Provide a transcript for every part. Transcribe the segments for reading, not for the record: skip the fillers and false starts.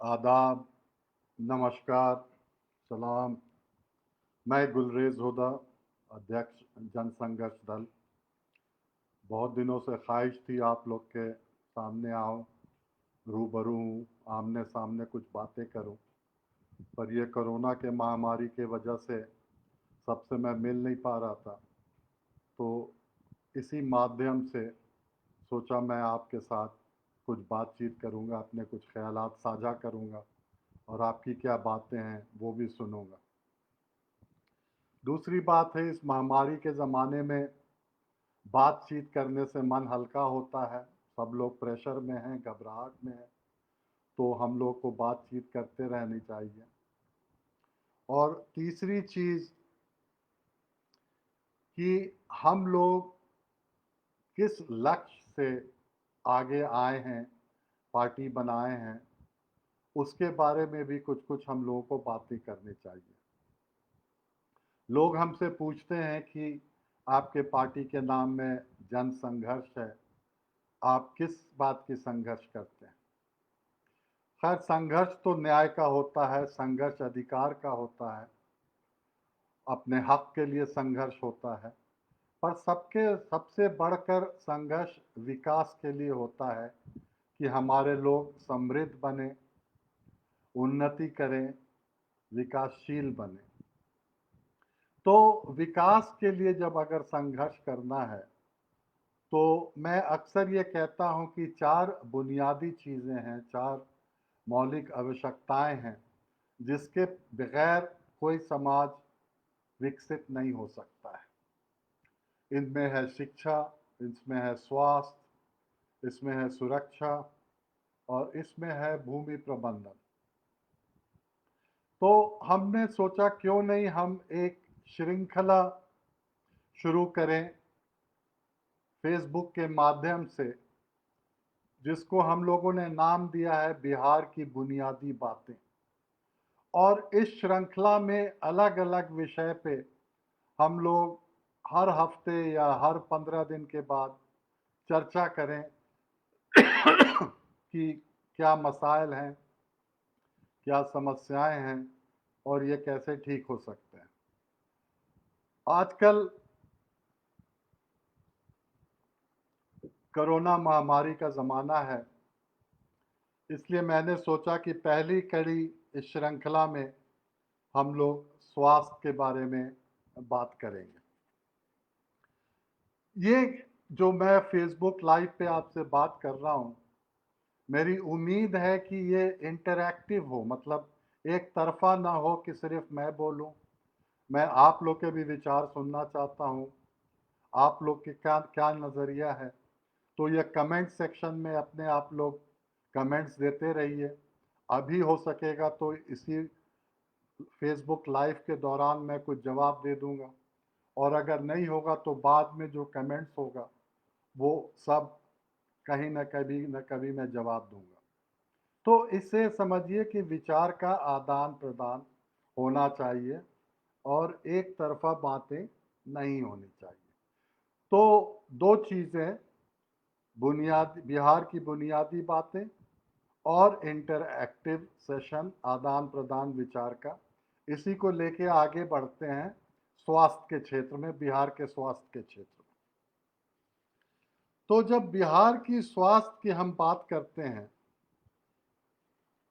आदाब, नमस्कार, सलाम। मैं गुलरेज हुदा, अध्यक्ष जनसंघर्ष दल। बहुत दिनों से ख्वाहिश थी आप लोग के सामने आऊं, रूबरू हूँ, आमने सामने कुछ बातें करूं। पर ये कोरोना के महामारी के वजह से सबसे मैं मिल नहीं पा रहा था। तो इसी माध्यम से सोचा मैं आपके साथ कुछ बातचीत करूंगा, अपने कुछ ख्यालात साझा करूंगा और आपकी क्या बातें हैं वो भी सुनूंगा। दूसरी बात है, इस महामारी के ज़माने में बातचीत करने से मन हल्का होता है। सब लोग प्रेशर में हैं, घबराहट में हैं, तो हम लोग को बातचीत करते रहनी चाहिए। और तीसरी चीज़ कि हम लोग किस लक्ष्य से आगे आए हैं, पार्टी बनाए हैं, उसके बारे में भी कुछ कुछ हम लोगों को बातें करनी चाहिए। लोग हमसे पूछते हैं कि आपके पार्टी के नाम में जन संघर्ष है, आप किस बात की संघर्ष करते हैं? खैर, संघर्ष तो न्याय का होता है, संघर्ष अधिकार का होता है, अपने हक के लिए संघर्ष होता है। पर सबके सबसे बढ़कर संघर्ष विकास के लिए होता है कि हमारे लोग समृद्ध बने, उन्नति करें, विकासशील बने। तो विकास के लिए जब अगर संघर्ष करना है, तो मैं अक्सर ये कहता हूँ कि 4 बुनियादी चीज़ें हैं, 4 मौलिक आवश्यकताएं हैं, जिसके बगैर कोई समाज विकसित नहीं हो सकता है। इनमें है शिक्षा, इसमें है स्वास्थ्य, इसमें है सुरक्षा और इसमें है भूमि प्रबंधन। तो हमने सोचा क्यों नहीं हम एक श्रृंखला शुरू करें फेसबुक के माध्यम से, जिसको हम लोगों ने नाम दिया है बिहार की बुनियादी बातें। और इस श्रृंखला में अलग अलग विषय पे हम लोग हर हफ्ते या हर 15 दिन के बाद चर्चा करें कि क्या मसाइल हैं, क्या समस्याएं हैं और ये कैसे ठीक हो सकते हैं। आजकल कोरोना महामारी का ज़माना है, इसलिए मैंने सोचा कि पहली कड़ी इस श्रृंखला में हम लोग स्वास्थ्य के बारे में बात करेंगे। ये जो मैं फेसबुक लाइव पे आपसे बात कर रहा हूँ, मेरी उम्मीद है कि ये इंटरैक्टिव हो, मतलब एक तरफा ना हो कि सिर्फ मैं बोलूं। मैं आप लोग के भी विचार सुनना चाहता हूँ, आप लोग के क्या क्या नज़रिया है। तो ये कमेंट सेक्शन में अपने आप लोग कमेंट्स देते रहिए। अभी हो सकेगा तो इसी फेसबुक लाइव के दौरान मैं कुछ जवाब दे दूंगा, और अगर नहीं होगा तो बाद में जो कमेंट्स होगा वो सब कहीं न कभी मैं जवाब दूंगा। तो इससे समझिए कि विचार का आदान प्रदान होना चाहिए और एक तरफा बातें नहीं होनी चाहिए। तो दो चीज़ें, बुनियादी बिहार की बुनियादी बातें और इंटरएक्टिव सेशन, आदान प्रदान विचार का, इसी को लेके आगे बढ़ते हैं स्वास्थ्य के क्षेत्र में, बिहार के स्वास्थ्य के क्षेत्र में। तो जब बिहार की स्वास्थ्य की हम बात करते हैं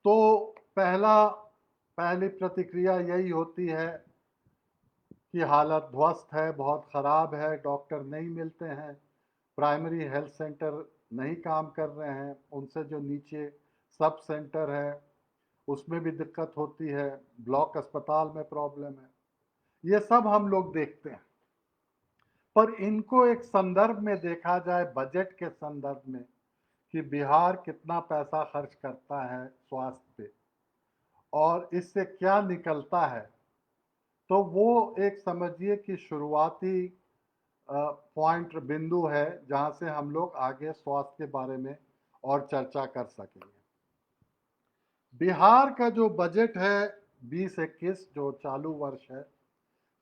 तो पहली प्रतिक्रिया यही होती है कि हालत ध्वस्त है, बहुत ख़राब है, डॉक्टर नहीं मिलते हैं, प्राइमरी हेल्थ सेंटर नहीं काम कर रहे हैं, उनसे जो नीचे सब सेंटर है उसमें भी दिक्कत होती है, ब्लॉक अस्पताल में प्रॉब्लम है। ये सब हम लोग देखते हैं। पर इनको एक संदर्भ में देखा जाए, बजट के संदर्भ में, कि बिहार कितना पैसा खर्च करता है स्वास्थ्य पे और इससे क्या निकलता है, तो वो एक समझिए कि शुरुआती पॉइंट बिंदु है जहां से हम लोग आगे स्वास्थ्य के बारे में और चर्चा कर सकेंगे। बिहार का जो बजट है 2021 जो चालू वर्ष है,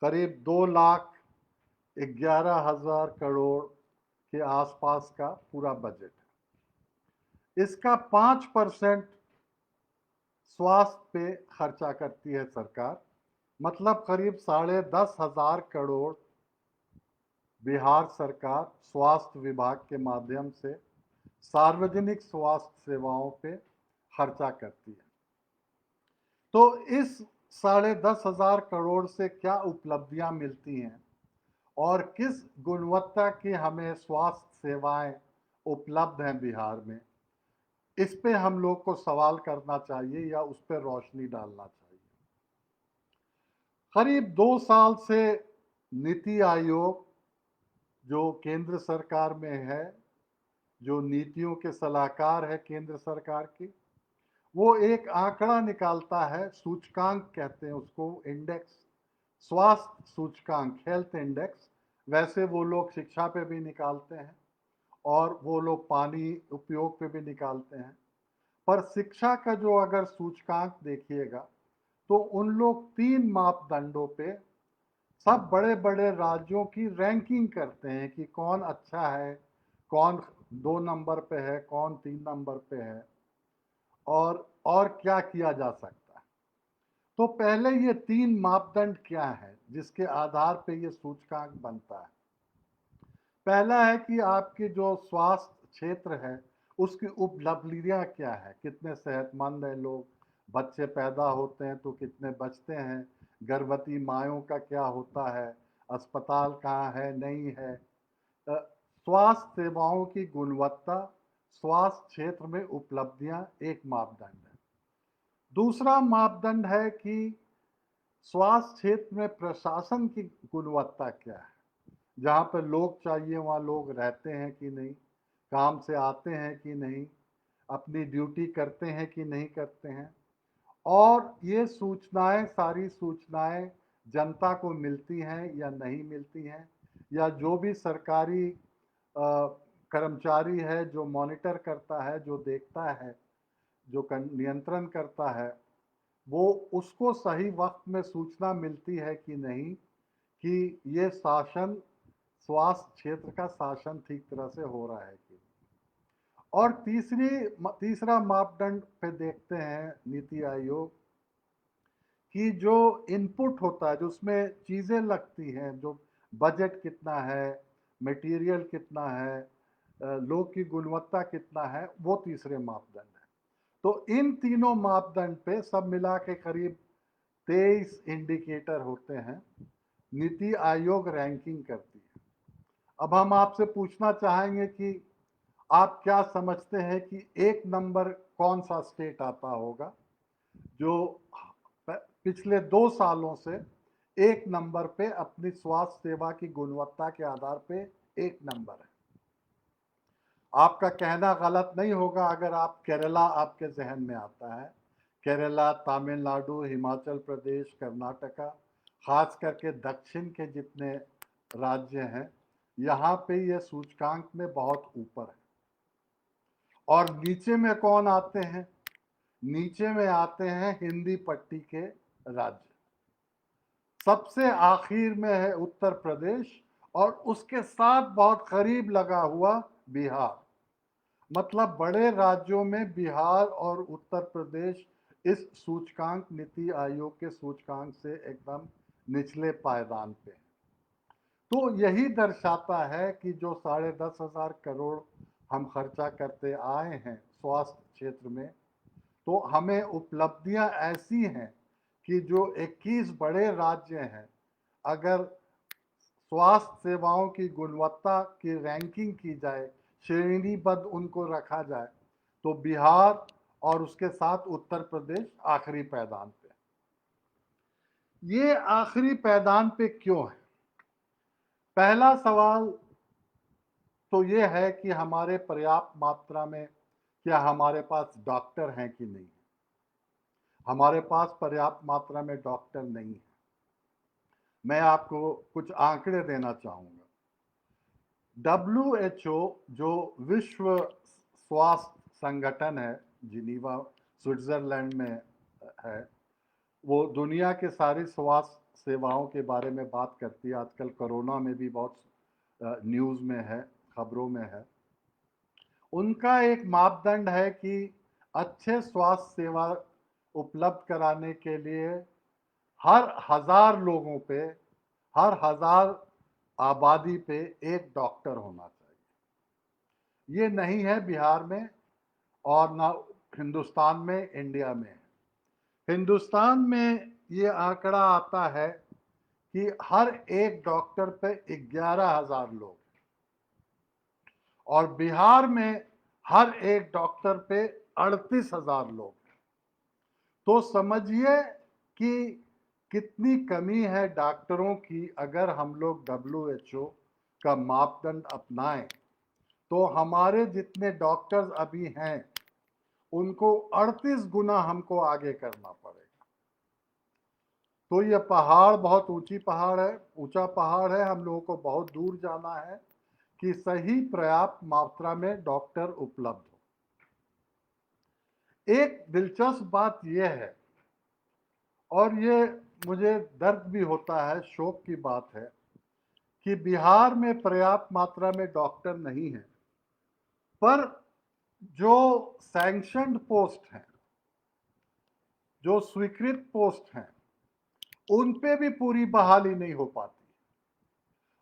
करीब 2,11,000 करोड़ के आसपास का पूरा बजट है। इसका 5% स्वास्थ्य पे खर्चा करती है सरकार। मतलब करीब 10,500 करोड़ बिहार सरकार स्वास्थ्य विभाग के माध्यम से सार्वजनिक स्वास्थ्य सेवाओं पे खर्चा करती है। तो इस 10,500 करोड़ से क्या उपलब्धियां मिलती हैं और किस गुणवत्ता की हमें स्वास्थ्य सेवाएं उपलब्ध हैं बिहार में, इस पे हम लोग को सवाल करना चाहिए या उस पर रोशनी डालना चाहिए। करीब 2 साल से नीति आयोग जो केंद्र सरकार में है, जो नीतियों के सलाहकार है केंद्र सरकार की, वो एक आंकड़ा निकालता है, सूचकांक कहते हैं उसको, इंडेक्स, स्वास्थ्य सूचकांक, हेल्थ इंडेक्स। वैसे वो लोग शिक्षा पे भी निकालते हैं और वो लोग पानी उपयोग पे भी निकालते हैं। पर शिक्षा का जो अगर सूचकांक देखिएगा तो उन लोग 3 मापदंडों पे सब बड़े बड़े राज्यों की रैंकिंग करते हैं कि कौन अच्छा है, कौन 2 नंबर पे है, कौन 3 नंबर पे है और क्या किया जा सकता है। तो पहले ये 3 मापदंड क्या है जिसके आधार पे ये सूचकांक बनता है। पहला है कि आपके जो स्वास्थ्य क्षेत्र है उसकी उपलब्धियां क्या है, कितने सेहतमंद हैं लोग, बच्चे पैदा होते हैं तो कितने बचते हैं, गर्भवती मायों का क्या होता है, अस्पताल कहाँ है नहीं है। स्वास्थ्य सेवाओं की गुणवत्ता, स्वास्थ्य क्षेत्र में उपलब्धियां एक मापदंड है। दूसरा मापदंड है कि स्वास्थ्य क्षेत्र में प्रशासन की गुणवत्ता क्या है, जहाँ पर लोग चाहिए वहाँ लोग रहते हैं कि नहीं, काम से आते हैं कि नहीं, अपनी ड्यूटी करते हैं कि नहीं करते हैं, और ये सूचनाएं, सारी सूचनाएं जनता को मिलती हैं या नहीं मिलती हैं, या जो भी सरकारी कर्मचारी है जो मॉनिटर करता है, जो देखता है, जो नियंत्रण करता है, वो उसको सही वक्त में सूचना मिलती है कि नहीं कि ये शासन, स्वास्थ्य क्षेत्र का शासन ठीक तरह से हो रहा है कि। और तीसरा मापदंड पे देखते हैं नीति आयोग कि जो इनपुट होता है, जो उसमें चीज़ें लगती हैं, जो बजट कितना है, मटेरियल कितना है, लोग की गुणवत्ता कितना है, वो तीसरे मापदंड है। तो इन तीनों मापदंड पे सब मिला के करीब 23 इंडिकेटर होते हैं, नीति आयोग रैंकिंग करती है। अब हम आपसे पूछना चाहेंगे कि आप क्या समझते हैं कि 1 नंबर कौन सा स्टेट आता होगा जो पिछले 2 सालों से 1 नंबर पे अपनी स्वास्थ्य सेवा की गुणवत्ता के आधार पे 1 नंबर है। आपका कहना गलत नहीं होगा अगर आप केरला आपके जहन में आता है। केरला, तमिलनाडु, हिमाचल प्रदेश, कर्नाटका, खास करके दक्षिण के जितने राज्य हैं, यहाँ पे ये सूचकांक में बहुत ऊपर है। और नीचे में कौन आते हैं? नीचे में आते हैं हिंदी पट्टी के राज्य। सबसे आखिर में है उत्तर प्रदेश और उसके साथ बहुत करीब लगा हुआ बिहार। मतलब बड़े राज्यों में बिहार और उत्तर प्रदेश इस सूचकांक, नीति आयोग के सूचकांक से एकदम निचले पायदान पे है। तो यही दर्शाता है कि जो 10,500 करोड़ हम खर्चा करते आए हैं स्वास्थ्य क्षेत्र में, तो हमें उपलब्धियां ऐसी हैं कि जो 21 बड़े राज्य हैं, अगर स्वास्थ्य सेवाओं की गुणवत्ता की रैंकिंग की जाए, श्रेणीबद्ध उनको रखा जाए, तो बिहार और उसके साथ उत्तर प्रदेश आखिरी पायदान पे। ये आखिरी पायदान पे क्यों है? पहला सवाल तो ये है कि हमारे पर्याप्त मात्रा में, क्या हमारे पास डॉक्टर हैं कि नहीं। हमारे पास पर्याप्त मात्रा में डॉक्टर नहीं है। मैं आपको कुछ आंकड़े देना चाहूँगा। WHO जो विश्व स्वास्थ्य संगठन है, जिनीवा स्विट्ज़रलैंड में है, वो दुनिया के सारी स्वास्थ्य सेवाओं के बारे में बात करती है। आजकल कोरोना में भी बहुत न्यूज़ में है, खबरों में है। उनका एक मापदंड है कि अच्छे स्वास्थ्य सेवा उपलब्ध कराने के लिए हर 1000 लोगों पे, हर 1000 आबादी पे एक डॉक्टर होना चाहिए। ये नहीं है बिहार में और ना हिंदुस्तान में, इंडिया में। हिंदुस्तान में ये आंकड़ा आता है कि हर एक डॉक्टर पे 11,000 लोग, और बिहार में हर एक डॉक्टर पे 38,000 लोग। तो समझिए कि कितनी कमी है डॉक्टरों की। अगर हम लोग WHO का मापदंड अपनाएं तो हमारे जितने डॉक्टर्स अभी हैं उनको 38 गुना हमको आगे करना पड़ेगा। तो ये पहाड़ बहुत ऊंचा पहाड़ है। हम लोगों को बहुत दूर जाना है कि सही पर्याप्त मात्रा में डॉक्टर उपलब्ध हो। एक दिलचस्प बात यह है, और ये मुझे दर्द भी होता है, शोक की बात है, कि बिहार में पर्याप्त मात्रा में डॉक्टर नहीं है, पर जो सैंक्शनड पोस्ट हैं, जो स्वीकृत पोस्ट हैं, उन पे भी पूरी बहाली नहीं हो पाती।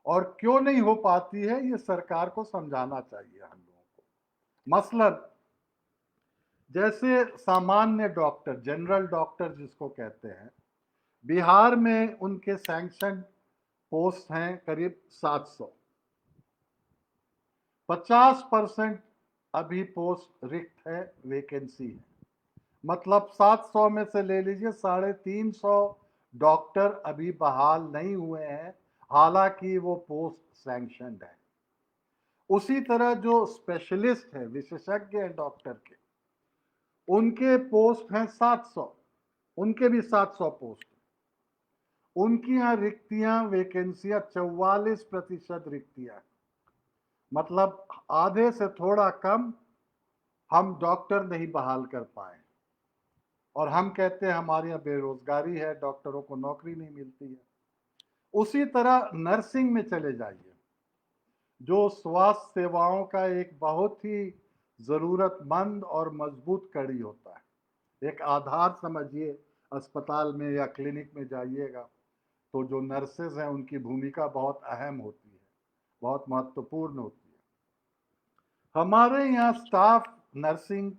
और क्यों नहीं हो पाती है, ये सरकार को समझाना चाहिए हम लोगों को। मसलन जैसे सामान्य डॉक्टर, जनरल डॉक्टर जिसको कहते हैं, बिहार में उनके सैंक्शन पोस्ट हैं करीब 700। 50% अभी पोस्ट रिक्त है, वैकेंसी है। मतलब 700 में से ले लीजिए 350 डॉक्टर अभी बहाल नहीं हुए हैं, हालांकि वो पोस्ट सैंक्शनड है। उसी तरह जो स्पेशलिस्ट है, विशेषज्ञ हैं डॉक्टर के, उनके पोस्ट हैं 700, उनके भी 700 पोस्ट। उनकी यहाँ रिक्तियां, वैकेंसियां 44% रिक्तियां, मतलब आधे से थोड़ा कम हम डॉक्टर नहीं बहाल कर पाए। और हम कहते हैं हमारे यहाँ बेरोजगारी है, डॉक्टरों को नौकरी नहीं मिलती है। उसी तरह नर्सिंग में चले जाइए, जो स्वास्थ्य सेवाओं का एक बहुत ही ज़रूरतमंद और मजबूत कड़ी होता है, एक आधार समझिए। अस्पताल में या क्लिनिक में जाइएगा तो जो नर्सेज हैं उनकी भूमिका बहुत अहम होती है, बहुत महत्वपूर्ण होती है। हमारे यहाँ स्टाफ नर्सिंग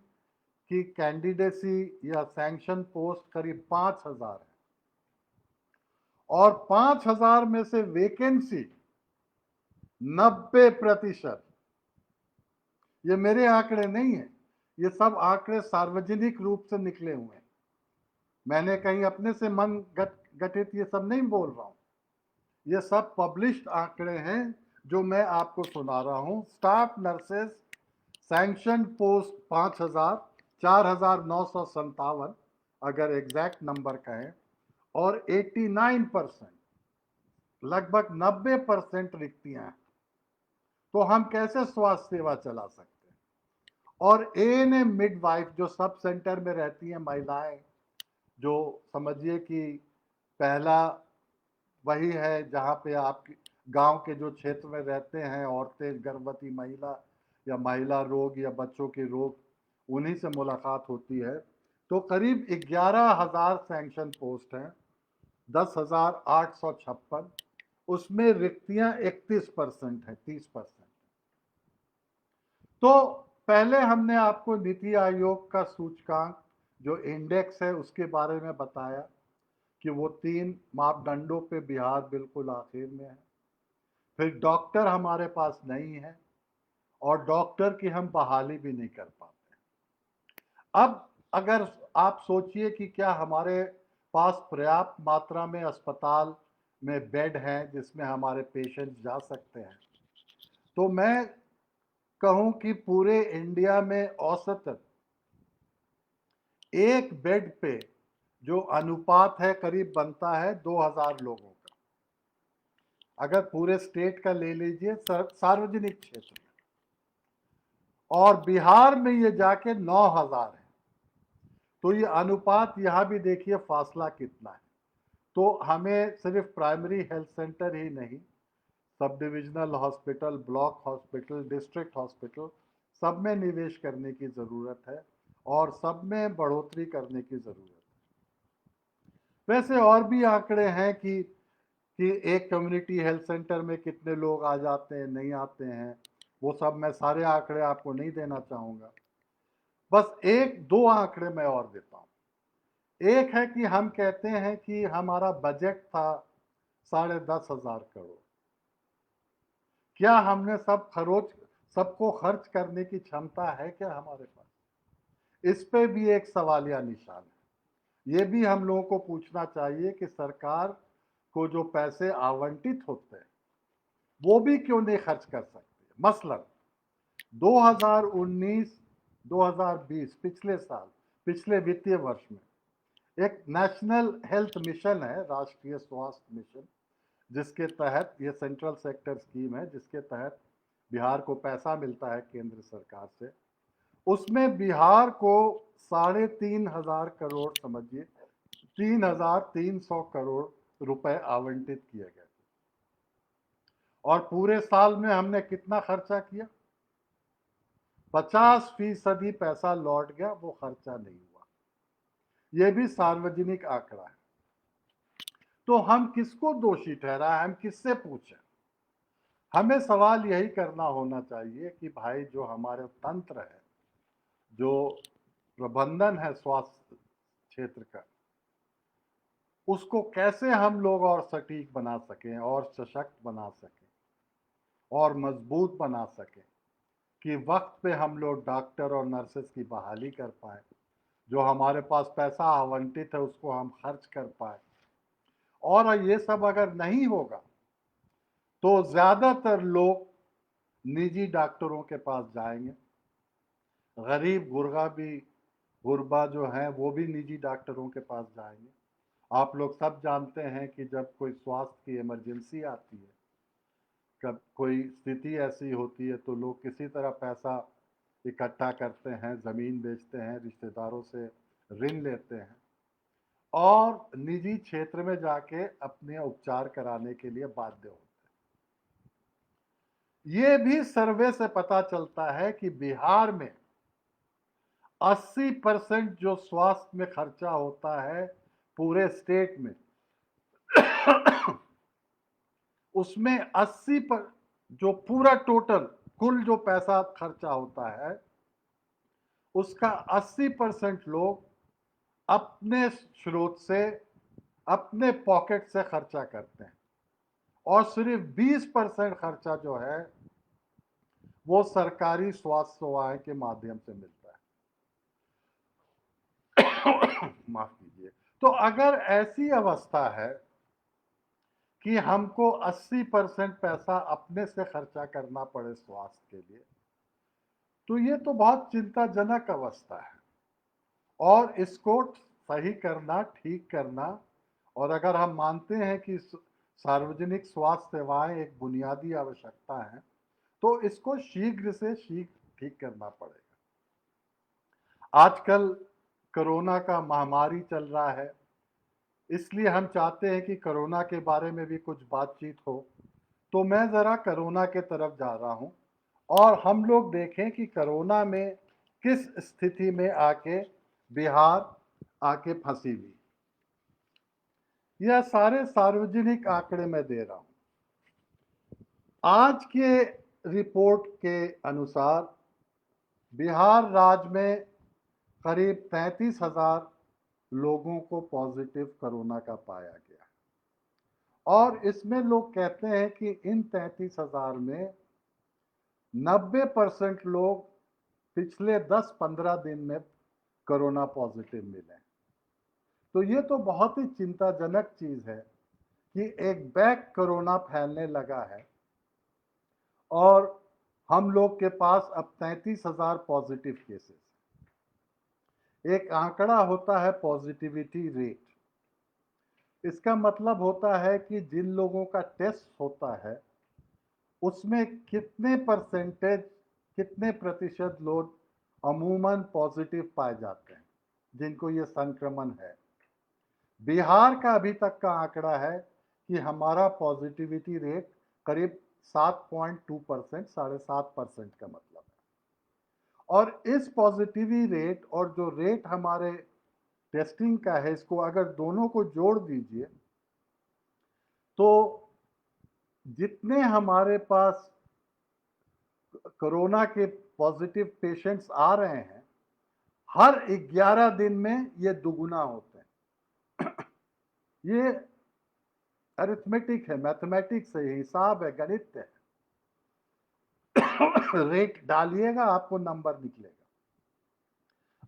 की कैंडिडेसी या सैंक्शन पोस्ट करीब 5,000 है, और 5,000 में से वैकेंसी 90%। ये मेरे आंकड़े नहीं है, ये सब आंकड़े सार्वजनिक रूप से निकले हुए हैं। मैंने कहीं अपने से मन गठित ये सब नहीं बोल रहा हूं, ये सब पब्लिश्ड आंकड़े हैं जो मैं आपको सुना रहा हूं। स्टाफ नर्सेज सैंक्शन पोस्ट 5,000, 4,957 अगर एग्जैक्ट नंबर कहें, और 89%, लगभग 90% रिक्तियां हैं। तो हम कैसे स्वास्थ्य सेवा चला सकते हैं? और ANM मिडवाइफ जो सब सेंटर में रहती हैं महिलाएं, जो समझिए कि पहला वही है जहाँ पे आप गांव के जो क्षेत्र में रहते हैं, औरतें, गर्भवती महिला या महिला रोग या बच्चों के रोग, उन्हीं से मुलाकात होती है। तो करीब 11,000 सैंक्शन पोस्ट हैं, 10,856, उसमें रिक्तियां 31% है, 30%। तो पहले हमने आपको नीति आयोग का सूचकांक जो इंडेक्स है उसके बारे में बताया कि वो 3 मापदंडों पे बिहार बिल्कुल आखिर में है। फिर डॉक्टर हमारे पास नहीं है, और डॉक्टर की हम बहाली भी नहीं कर पाते। अब अगर आप सोचिए कि क्या हमारे पास पर्याप्त मात्रा में अस्पताल में बेड हैं जिसमें हमारे पेशेंट जा सकते हैं, तो मैं कहूं कि पूरे इंडिया में औसतन एक बेड पे जो अनुपात है करीब बनता है 2,000 लोगों का। अगर पूरे स्टेट का ले लीजिए सार्वजनिक क्षेत्र में, और बिहार में ये जाके 9,000 है। तो ये अनुपात यहाँ भी देखिए फासला कितना है। तो हमें सिर्फ प्राइमरी हेल्थ सेंटर ही नहीं, sub divisional hospital, block hospital, district hospital, सब में निवेश करने की ज़रूरत है, और सब में बढ़ोतरी करने की ज़रूरत है। वैसे और भी आंकड़े हैं कि एक कम्युनिटी हेल्थ सेंटर में कितने लोग आ जाते हैं, नहीं आते हैं, वो सब मैं सारे आंकड़े आपको नहीं देना चाहूँगा। बस एक दो आंकड़े मैं और देता हूँ। एक है कि हम कहते हैं कि हमारा बजट था 10,500 करोड़। क्या हमने सबको खर्च करने की क्षमता है क्या हमारे पास? इस पे भी एक सवालिया निशान है। ये भी हम लोगों को पूछना चाहिए कि सरकार को जो पैसे आवंटित होते हैं वो भी क्यों नहीं खर्च कर सकते। मसलन 2019-2020 पिछले साल, पिछले वित्तीय वर्ष में एक नेशनल हेल्थ मिशन है, राष्ट्रीय स्वास्थ्य मिशन, जिसके तहत ये सेंट्रल सेक्टर स्कीम है, जिसके तहत बिहार को पैसा मिलता है केंद्र सरकार से। उसमें बिहार को 3,500 करोड़, समझिए 3,300 करोड़ रुपए आवंटित किए गए। और पूरे साल में हमने कितना खर्चा किया? 50% पैसा लौट गया, वो खर्चा नहीं हुआ। यह भी सार्वजनिक आंकड़ा है। तो हम किसको दोषी ठहराएं, हम किससे पूछें? हमें सवाल यही करना होना चाहिए कि भाई जो हमारे तंत्र है, जो प्रबंधन है स्वास्थ्य क्षेत्र का, उसको कैसे हम लोग और सटीक बना सकें और सशक्त बना सकें और मजबूत बना सकें कि वक्त पे हम लोग डॉक्टर और नर्सेस की बहाली कर पाए, जो हमारे पास पैसा आवंटित है उसको हम खर्च कर पाए। और ये सब अगर नहीं होगा तो ज़्यादातर लोग निजी डॉक्टरों के पास जाएंगे। गरीब गुरबा जो हैं वो भी निजी डॉक्टरों के पास जाएंगे। आप लोग सब जानते हैं कि जब कोई स्वास्थ्य की इमरजेंसी आती है, कब कोई स्थिति ऐसी होती है, तो लोग किसी तरह पैसा इकट्ठा करते हैं, ज़मीन बेचते हैं, रिश्तेदारों से ऋण लेते हैं और निजी क्षेत्र में जाके अपने उपचार कराने के लिए बाध्य होते हैं। ये भी सर्वे से पता चलता है कि बिहार में 80% जो स्वास्थ्य में खर्चा होता है पूरे स्टेट में, उसमें 80 पर जो पूरा टोटल कुल जो पैसा खर्चा होता है उसका 80% लोग अपने स्रोत से, अपने पॉकेट से खर्चा करते हैं और सिर्फ 20% खर्चा जो है वो सरकारी स्वास्थ्य सेवाएं के माध्यम से मिलता है। माफ कीजिए। तो अगर ऐसी अवस्था है कि हमको 80% पैसा अपने से खर्चा करना पड़े स्वास्थ्य के लिए, तो ये तो बहुत चिंताजनक अवस्था है और इसको सही करना, ठीक करना, और अगर हम मानते हैं कि सार्वजनिक स्वास्थ्य सेवाएं एक बुनियादी आवश्यकता है तो इसको शीघ्र से शीघ्र ठीक करना पड़ेगा। आजकल कोरोना का महामारी चल रहा है, इसलिए हम चाहते हैं कि कोरोना के बारे में भी कुछ बातचीत हो। तो मैं ज़रा कोरोना के तरफ जा रहा हूं और हम लोग देखें कि कोरोना में किस स्थिति में आके बिहार आके फंसी हुई। यह सारे सार्वजनिक आंकड़े मैं दे रहा हूं। आज के रिपोर्ट के अनुसार बिहार राज्य में करीब 33,000 लोगों को पॉजिटिव कोरोना का पाया गया और इसमें लोग कहते हैं कि इन 33,000 में 90% लोग पिछले 10-15 दिन में कोरोना पॉजिटिव मिले। तो ये तो बहुत ही चिंताजनक चीज है कि एक बैक कोरोना फैलने लगा है और हम लोग के पास अब 33,000 पॉजिटिव केसेस। एक आंकड़ा होता है पॉजिटिविटी रेट। इसका मतलब होता है कि जिन लोगों का टेस्ट होता है उसमें कितने प्रतिशत लोग अमूमन पॉजिटिव पाए जाते हैं, जिनको ये संक्रमण है। बिहार का अभी तक का आंकड़ा है कि हमारा पॉजिटिविटी रेट करीब 7.2%, 7.5% का मतलब है। और इस पॉजिटिविटी रेट और जो रेट हमारे टेस्टिंग का है, इसको अगर दोनों को जोड़ दीजिए तो जितने हमारे पास कोरोना के पॉजिटिव पेशेंट्स आ रहे हैं, हर 11 दिन में ये दुगुना होते हैं। ये अरिथमेटिक है, मैथमेटिक्स है, हिसाब है, गणित है। रेट डालिएगा आपको नंबर निकलेगा।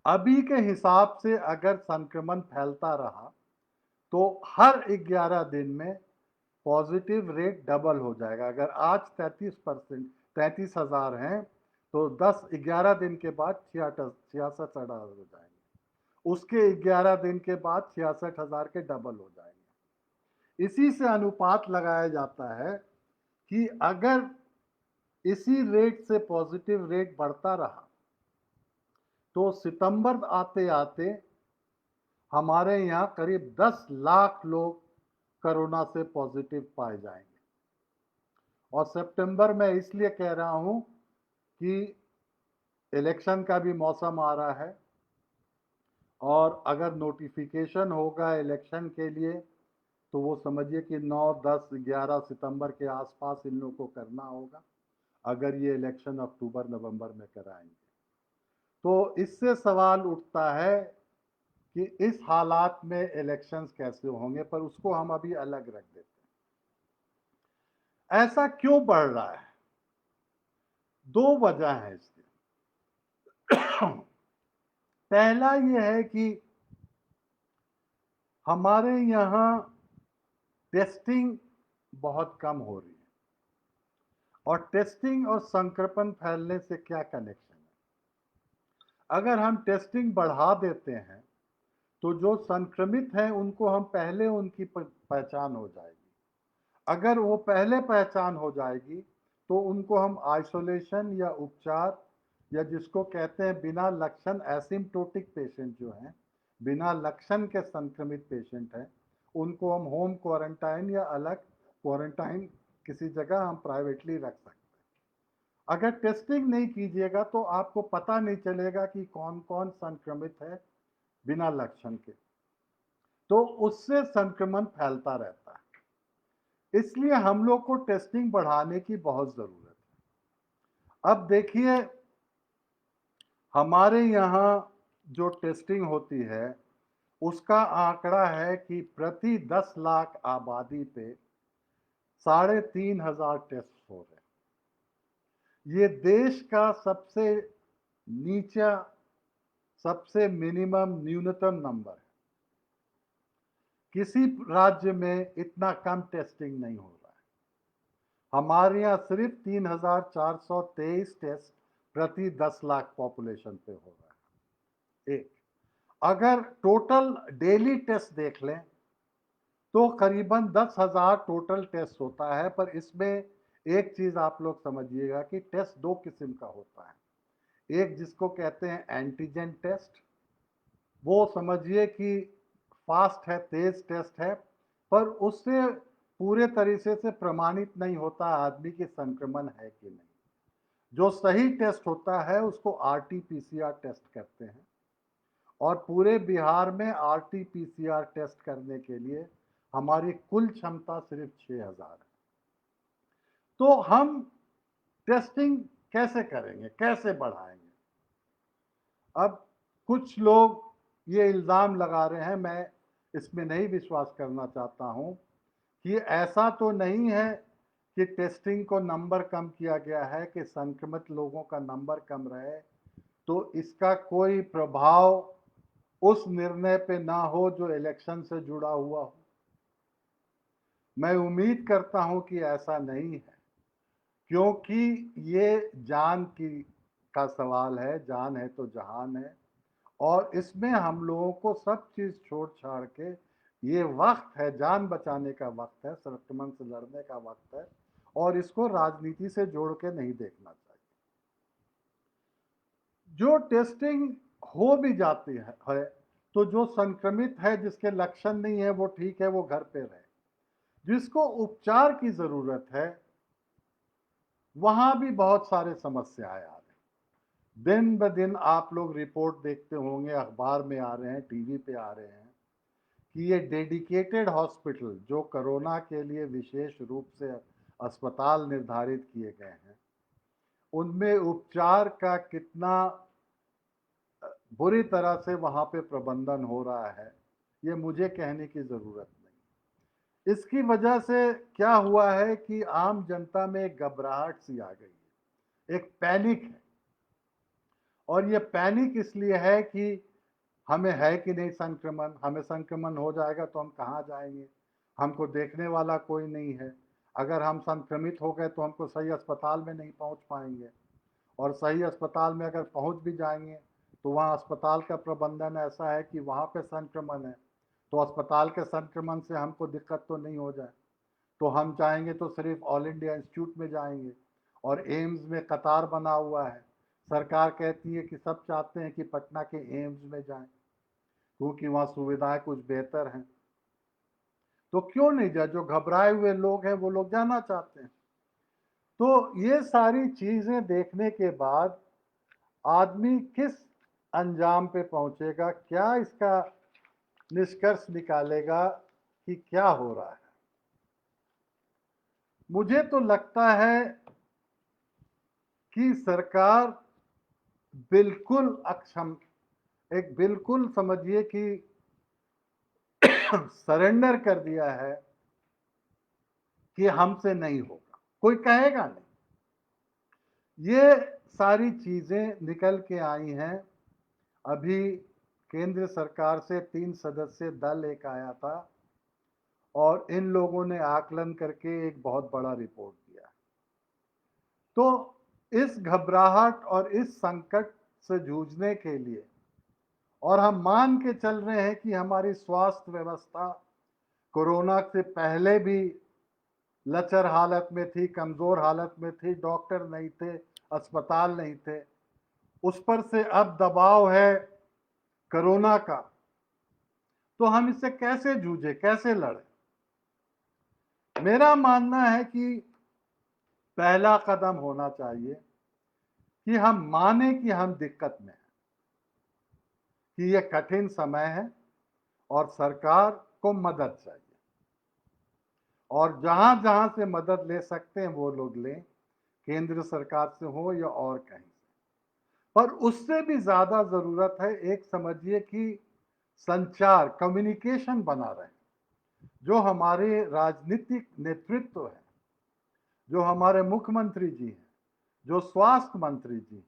अभी के हिसाब से अगर संक्रमण फैलता रहा तो हर 11 दिन में पॉजिटिव रेट डबल हो जाएगा। अगर आज 33,000 हैं तो 10-11 दिन के बाद 66,000 हो जाएंगे, उसके 11 दिन के बाद 66,000 के डबल हो जाएंगे। इसी से अनुपात लगाया जाता है कि अगर इसी रेट से पॉजिटिव रेट बढ़ता रहा तो सितंबर आते आते हमारे यहाँ करीब 10 लाख लोग कोरोना से पॉजिटिव पाए जाएंगे। और सितंबर में इसलिए कह रहा हूं कि इलेक्शन का भी मौसम आ रहा है, और अगर नोटिफिकेशन होगा इलेक्शन के लिए तो वो समझिए कि 9, 10, 11 सितंबर के आसपास इन लोगों को करना होगा, अगर ये इलेक्शन अक्टूबर नवंबर में कराएंगे। तो इससे सवाल उठता है कि इस हालात में इलेक्शंस कैसे होंगे, पर उसको हम अभी अलग रख देते हैं। ऐसा क्यों बढ़ रहा है? दो वजह है इसकी। पहला यह है कि हमारे यहाँ टेस्टिंग बहुत कम हो रही है, और टेस्टिंग और संक्रमण फैलने से क्या कनेक्शन है? अगर हम टेस्टिंग बढ़ा देते हैं तो जो संक्रमित हैं उनको हम पहले उनकी पहचान हो जाएगी। अगर वो पहले पहचान हो जाएगी तो उनको हम आइसोलेशन या उपचार, या जिसको कहते हैं बिना लक्षण एसिम्प्टोटिक पेशेंट जो हैं, बिना लक्षण के संक्रमित पेशेंट हैं, उनको हम होम क्वारंटाइन या अलग क्वारंटाइन किसी जगह हम प्राइवेटली रख सकते हैं। अगर टेस्टिंग नहीं कीजिएगा तो आपको पता नहीं चलेगा कि कौन कौन संक्रमित है बिना लक्षण के, तो उससे संक्रमण फैलता रहता है। इसलिए हम लोग को टेस्टिंग बढ़ाने की बहुत जरूरत है। अब देखिए, हमारे यहाँ जो टेस्टिंग होती है उसका आंकड़ा है कि प्रति 10 लाख आबादी पे 3,500 टेस्ट हो रहे हैं। ये देश का सबसे नीचा, सबसे मिनिमम न्यूनतम नंबर है। किसी राज्य में इतना कम टेस्टिंग नहीं हो रहा है। हमारे यहाँ सिर्फ 3,423 टेस्ट प्रति 10 लाख पॉपुलेशन पे हो रहा है। एक, अगर टोटल डेली टेस्ट देख लें तो करीबन 10,000 टोटल टेस्ट होता है। पर इसमें एक चीज आप लोग समझिएगा कि टेस्ट दो किस्म का होता है। एक जिसको कहते हैं एंटीजन टेस्ट, वो समझिए कि फास्ट है, तेज टेस्ट है, पर उससे पूरे तरीके से प्रमाणित नहीं होता आदमी की संक्रमण है कि नहीं। जो सही टेस्ट होता है उसको आरटी-पीसीआर टेस्ट कहते हैं, और पूरे बिहार में आरटी-पीसीआर टेस्ट करने के लिए हमारी कुल क्षमता सिर्फ 6,000 है। तो हम टेस्टिंग कैसे करेंगे, कैसे बढ़ाएंगे? अब कुछ लोग ये इल्ज़ाम लगा रहे हैं, मैं इसमें नहीं विश्वास करना चाहता हूं, कि ऐसा तो नहीं है कि टेस्टिंग को नंबर कम किया गया है कि संक्रमित लोगों का नंबर कम रहे तो इसका कोई प्रभाव उस निर्णय पे ना हो जो इलेक्शन से जुड़ा हुआ हो। मैं उम्मीद करता हूं कि ऐसा नहीं है, क्योंकि ये जान की का सवाल है, जान है तो जहान है, और इसमें हम लोगों को सब चीज़ छोड़ छाड़ के, ये वक्त है, जान बचाने का वक्त है, संक्रमण से लड़ने का वक्त है, और इसको राजनीति से जोड़ के नहीं देखना चाहिए। जो टेस्टिंग हो भी जाती है तो जो संक्रमित है, जिसके लक्षण नहीं है, वो ठीक है, वो घर पे रहे। जिसको उपचार की जरूरत है वहां भी बहुत सारे समस्याएं आ रही। दिन ब दिन आप लोग रिपोर्ट देखते होंगे, अखबार में आ रहे हैं, टीवी पे आ रहे हैं कि ये डेडिकेटेड हॉस्पिटल जो कोरोना के लिए विशेष रूप से अस्पताल निर्धारित किए गए हैं, उनमें उपचार का कितना बुरी तरह से वहाँ पे प्रबंधन हो रहा है, ये मुझे कहने की ज़रूरत नहीं। इसकी वजह से क्या हुआ है कि आम जनता में एक घबराहट सी आ गई है, एक पैनिक है। और ये पैनिक इसलिए है कि हमें है कि नहीं संक्रमण, हमें संक्रमण हो जाएगा तो हम कहाँ जाएंगे, हमको देखने वाला कोई नहीं है, अगर हम संक्रमित हो गए तो हमको सही अस्पताल में नहीं पहुँच पाएंगे, और सही अस्पताल में अगर पहुँच भी जाएंगे तो वहाँ अस्पताल का प्रबंधन ऐसा है कि वहाँ पे संक्रमण है, तो अस्पताल के संक्रमण से हमको दिक्कत तो नहीं हो जाए, तो हम चाहेंगे तो सिर्फ ऑल इंडिया इंस्टीट्यूट में जाएंगे, और एम्स में कतार बना हुआ है। सरकार कहती है कि सब चाहते हैं कि पटना के एम्स में जाएं क्योंकि वहाँ सुविधाएं कुछ बेहतर हैं, तो क्यों नहीं जाए? जो घबराए हुए लोग हैं वो लोग जाना चाहते हैं। तो ये सारी चीजें देखने के बाद आदमी किस अंजाम पे पहुंचेगा, क्या इसका निष्कर्ष निकालेगा कि क्या हो रहा है? मुझे तो लगता है कि सरकार बिल्कुल अक्षम, एक बिल्कुल समझिए कि सरेंडर कर दिया है कि हमसे नहीं होगा, कोई कहेगा नहीं। ये सारी चीजें निकल के आई हैं। अभी केंद्र सरकार से 3 सदस्यीय दल एक आया था और इन लोगों ने आकलन करके एक बहुत बड़ा रिपोर्ट दिया। तो इस घबराहट और इस संकट से जूझने के लिए, और हम मान के चल रहे हैं कि हमारी स्वास्थ्य व्यवस्था कोरोना से पहले भी लचर हालत में थी, कमजोर हालत में थी, डॉक्टर नहीं थे, अस्पताल नहीं थे, उस पर से अब दबाव है कोरोना का, तो हम इससे कैसे जूझे, कैसे लड़े? मेरा मानना है कि पहला कदम होना चाहिए कि हम माने कि हम दिक्कत में हैं, कि यह कठिन समय है और सरकार को मदद चाहिए, और जहां जहां से मदद ले सकते हैं वो लोग लें, केंद्र सरकार से हो या और कहीं से। पर उससे भी ज्यादा जरूरत है, एक समझिए कि संचार, कम्युनिकेशन बना रहे। जो हमारे राजनीतिक नेतृत्व है, जो हमारे मुख्यमंत्री जी हैं, जो स्वास्थ्य मंत्री जी,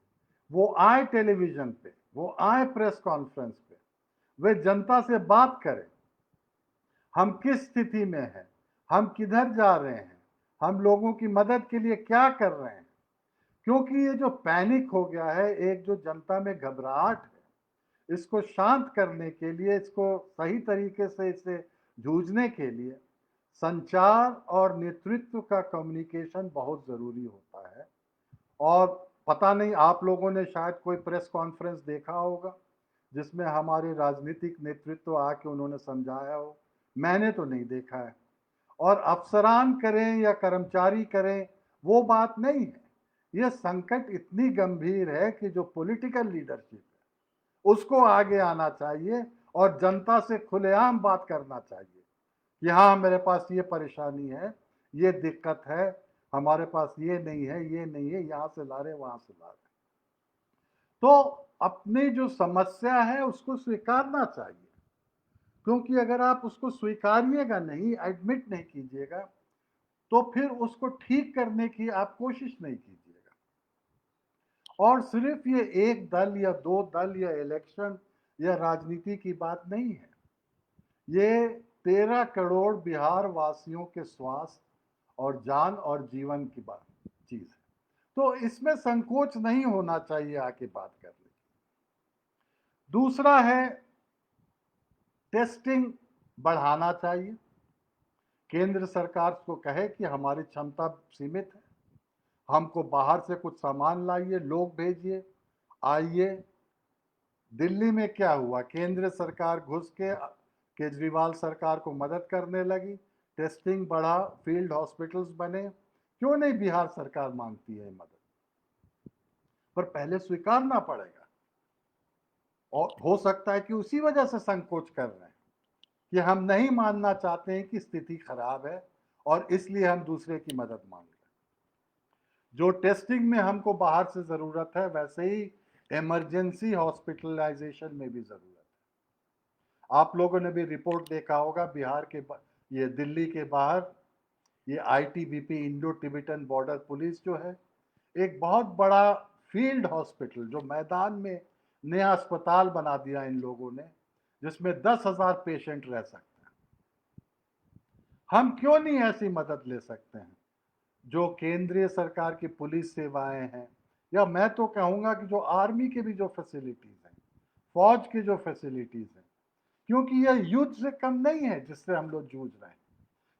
वो आए टेलीविजन पे, वो आए प्रेस कॉन्फ्रेंस पे, वे जनता से बात करें, हम किस स्थिति में हैं, हम किधर जा रहे हैं, हम लोगों की मदद के लिए क्या कर रहे हैं। क्योंकि ये जो पैनिक हो गया है, एक जो जनता में घबराहट है, इसको शांत करने के लिए, इसको सही तरीके से इससे जूझने के लिए संचार और नेतृत्व का कम्युनिकेशन बहुत ज़रूरी होता है। और पता नहीं, आप लोगों ने शायद कोई प्रेस कॉन्फ्रेंस देखा होगा जिसमें हमारे राजनीतिक नेतृत्व आके उन्होंने समझाया हो, मैंने तो नहीं देखा है। और अफसरान करें या कर्मचारी करें, वो बात नहीं है। यह संकट इतनी गंभीर है कि जो पॉलिटिकल लीडरशिप है उसको आगे आना चाहिए और जनता से खुलेआम बात करना चाहिए कि हाँ, मेरे पास ये परेशानी है, ये दिक्कत है, हमारे पास ये नहीं है, ये नहीं है, यहाँ से ला रहे, वहाँ से ला रहे। तो अपनी जो समस्या है उसको स्वीकारना चाहिए, क्योंकि अगर आप उसको स्वीकारिएगा नहीं, एडमिट नहीं कीजिएगा, तो फिर उसको ठीक करने की आप कोशिश नहीं कीजिएगा। और सिर्फ ये एक दल या दो दल या इलेक्शन या राजनीति की बात नहीं है, ये 13 करोड़ बिहार वासियों के स्वास्थ्य और जान और जीवन की बात चीज है। तो इसमें संकोच नहीं होना चाहिए आके बात करने की। दूसरा है, टेस्टिंग बढ़ाना चाहिए। केंद्र सरकार को कहे कि हमारी क्षमता सीमित है, हमको बाहर से कुछ सामान लाइए, लोग भेजिए, आइए। दिल्ली में क्या हुआ, केंद्र सरकार घुस के केजरीवाल सरकार को मदद करने लगी, टेस्टिंग बढ़ा, फील्ड हॉस्पिटल्स बने। क्यों नहीं बिहार सरकार मांगती है मदद? पर पहले स्वीकारना पड़ेगा। और हो सकता है कि उसी वजह से संकोच कर रहे हैं कि हम नहीं मानना चाहते हैं कि स्थिति खराब है और इसलिए हम दूसरे की मदद मांग रहे हैं। जो टेस्टिंग में हमको बाहर से ज़रूरत है, वैसे ही इमरजेंसी हॉस्पिटलाइजेशन में भी ज़रूरत है। आप लोगों ने भी रिपोर्ट देखा होगा, बिहार के ये दिल्ली के बाहर ये ITBP, Indo Tibetan border police जो है, एक बहुत बड़ा फील्ड हॉस्पिटल जो मैदान में नया अस्पताल बना दिया इन लोगों ने, जिसमें 10,000 पेशेंट रह सकते हैं। हम क्यों नहीं ऐसी मदद ले सकते हैं? जो केंद्रीय सरकार की पुलिस सेवाएं हैं, या मैं तो कहूँगा कि जो आर्मी की भी जो फैसिलिटीज़ हैं, फौज की जो फैसिलिटीज़ हैं, क्योंकि यह युद्ध से कम नहीं है जिससे हम लोग जूझ रहे हैं,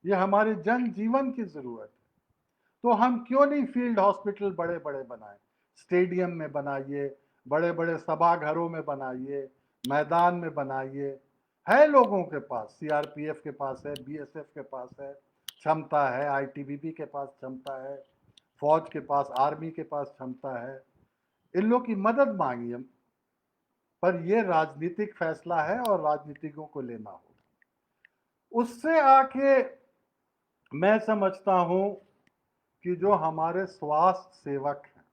ये हमारे जन जीवन की ज़रूरत है। तो हम क्यों नहीं फील्ड हॉस्पिटल बड़े बड़े बनाएं, स्टेडियम में बनाइए, बड़े बड़े सभाघरों में बनाइए, मैदान में बनाइए। है लोगों के पास, सीआरपीएफ के पास है, बीएसएफ के पास है क्षमता है, आईटीबीपी के पास क्षमता है, फौज के पास, आर्मी के पास क्षमता है। इन लोग की मदद मांगिए, पर यह राजनीतिक फैसला है और राजनीतिकों को लेना होगा। उससे आके मैं समझता हूं कि जो हमारे स्वास्थ्य सेवक हैं,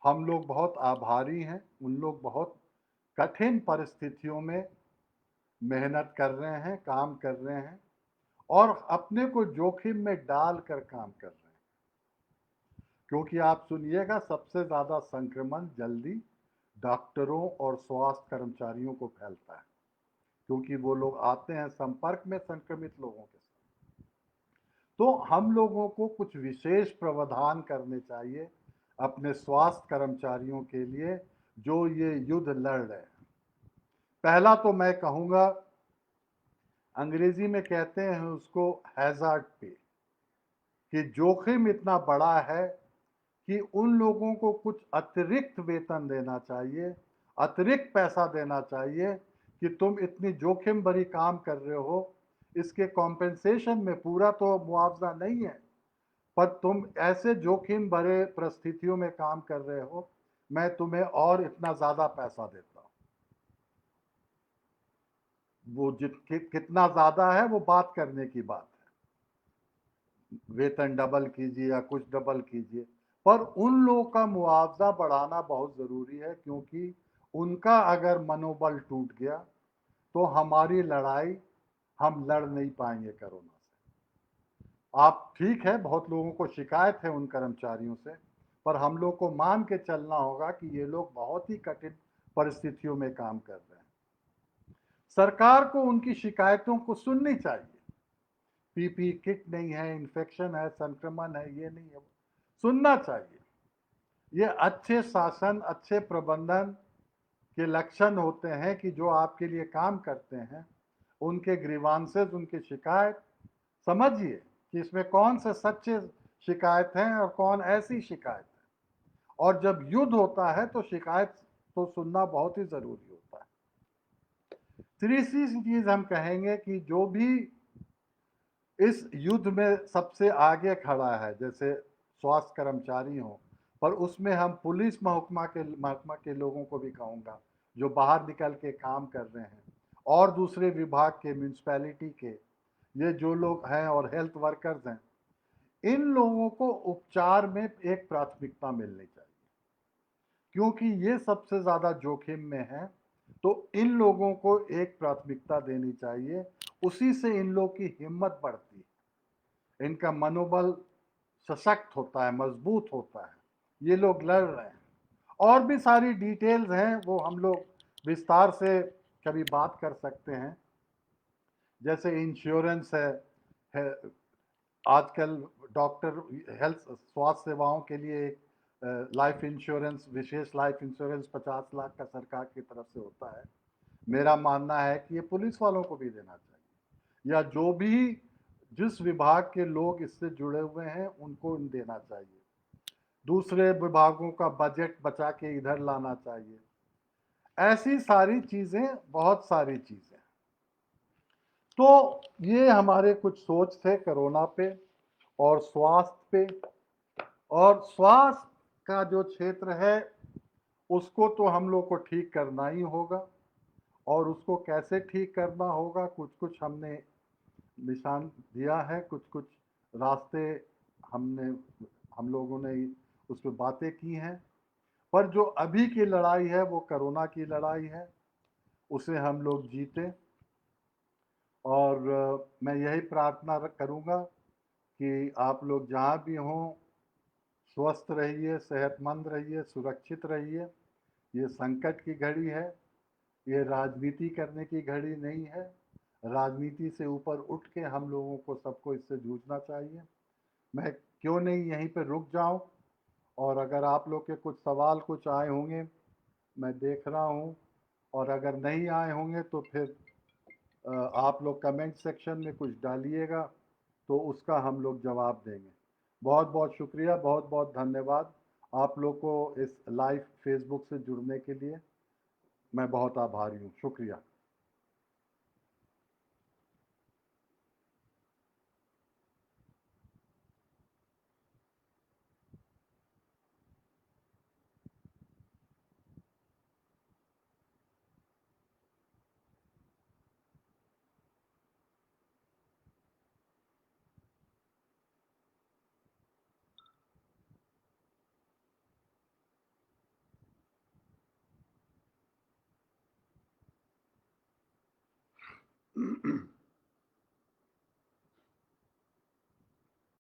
हम लोग बहुत आभारी हैं। उन लोग बहुत कठिन परिस्थितियों में मेहनत कर रहे हैं, काम कर रहे हैं और अपने को जोखिम में डाल कर काम कर रहे हैं। क्योंकि आप सुनिएगा, सबसे ज़्यादा संक्रमण जल्दी डॉक्टरों और स्वास्थ्य कर्मचारियों को फैलता है, क्योंकि वो लोग आते हैं संपर्क में संक्रमित लोगों के साथ। तो हम लोगों को कुछ विशेष प्रावधान करने चाहिए अपने स्वास्थ्य कर्मचारियों के लिए जो ये युद्ध लड़ रहे हैं। पहला तो मैं कहूँगा, अंग्रेजी में कहते हैं उसको हैज़ार्ड पे, कि जोखिम इतना बड़ा है कि उन लोगों को कुछ अतिरिक्त वेतन देना चाहिए, अतिरिक्त पैसा देना चाहिए कि तुम इतनी जोखिम भरी काम कर रहे हो, इसके कॉम्पेंसेशन में पूरा तो मुआवजा नहीं है, पर तुम ऐसे जोखिम भरे परिस्थितियों में काम कर रहे हो, मैं तुम्हें और इतना ज़्यादा पैसा देता हूँ। वो कितना ज़्यादा है वो बात करने की बात है, वेतन डबल कीजिए या कुछ डबल कीजिए, पर उन लोगों का मुआवजा बढ़ाना बहुत ज़रूरी है, क्योंकि उनका अगर मनोबल टूट गया तो हमारी लड़ाई हम लड़ नहीं पाएंगे कोरोना से। आप ठीक है, बहुत लोगों को शिकायत है उन कर्मचारियों से, पर हम लोग को मान के चलना होगा कि ये लोग बहुत ही कठिन परिस्थितियों में काम कर रहे हैं। सरकार को उनकी शिकायतों को सुननी चाहिए। पीपी किट नहीं है, इन्फेक्शन है, संक्रमण है, ये नहीं है, सुनना चाहिए। ये अच्छे शासन, अच्छे प्रबंधन के लक्षण होते हैं कि जो आपके लिए काम करते हैं उनके ग्रीवांसेस, उनकी शिकायत समझिए कि इसमें कौन से सच्चे शिकायत हैं और कौन ऐसी शिकायत है। और जब युद्ध होता है तो शिकायत तो सुनना बहुत ही ज़रूरी होता है। तीसरी चीज़ हम कहेंगे कि जो भी इस युद्ध में सबसे आगे खड़ा है, जैसे स्वास्थ्य कर्मचारी हों, पर उसमें हम पुलिस महकमा के लोगों को भी कहूँगा जो बाहर निकल के काम कर रहे हैं, और दूसरे विभाग के, म्यूनसिपैलिटी के ये जो लोग हैं और हेल्थ वर्कर्स हैं, इन लोगों को उपचार में एक प्राथमिकता मिलनी चाहिए, क्योंकि ये सबसे ज़्यादा जोखिम में है। तो इन लोगों को एक प्राथमिकता देनी चाहिए, उसी से इन लोगों की हिम्मत बढ़ती है, इनका मनोबल सशक्त होता है, मजबूत होता है, ये लोग लड़ रहे हैं। और भी सारी डिटेल्स हैं, वो हम लोग विस्तार से कभी बात कर सकते हैं। जैसे इंश्योरेंस है आजकल डॉक्टर हेल्थ स्वास्थ्य सेवाओं के लिए एक लाइफ इंश्योरेंस, विशेष लाइफ इंश्योरेंस 50 लाख का सरकार की तरफ से होता है। मेरा मानना है कि ये पुलिस वालों को भी देना चाहिए, या जो भी जिस विभाग के लोग इससे जुड़े हुए हैं उनको देना चाहिए। दूसरे विभागों का बजट बचा के इधर लाना चाहिए। ऐसी सारी चीज़ें, बहुत सारी चीज़ें। तो ये हमारे कुछ सोच थे कोरोना पे और स्वास्थ्य पे। और स्वास्थ्य का जो क्षेत्र है उसको तो हम लोग को ठीक करना ही होगा, और उसको कैसे ठीक करना होगा कुछ कुछ हमने निशान दिया है, कुछ कुछ रास्ते हमने हम लोगों ने उस पर बातें की हैं। पर जो अभी की लड़ाई है वो कोरोना की लड़ाई है, उसे हम लोग जीते। और मैं यही प्रार्थना करूँगा कि आप लोग जहाँ भी हों स्वस्थ रहिए, सेहतमंद रहिए, सुरक्षित रहिए। ये संकट की घड़ी है, ये राजनीति करने की घड़ी नहीं है। राजनीति से ऊपर उठ के हम लोगों को सबको इससे जूझना चाहिए। मैं क्यों नहीं यहीं पे रुक जाऊं, और अगर आप लोग के कुछ सवाल कुछ आए होंगे मैं देख रहा हूं, और अगर नहीं आए होंगे तो फिर आप लोग कमेंट सेक्शन में कुछ डालिएगा तो उसका हम लोग जवाब देंगे। बहुत बहुत शुक्रिया, बहुत बहुत धन्यवाद आप लोग को इस लाइव फेसबुक से जुड़ने के लिए। मैं बहुत आभारी हूँ, शुक्रिया।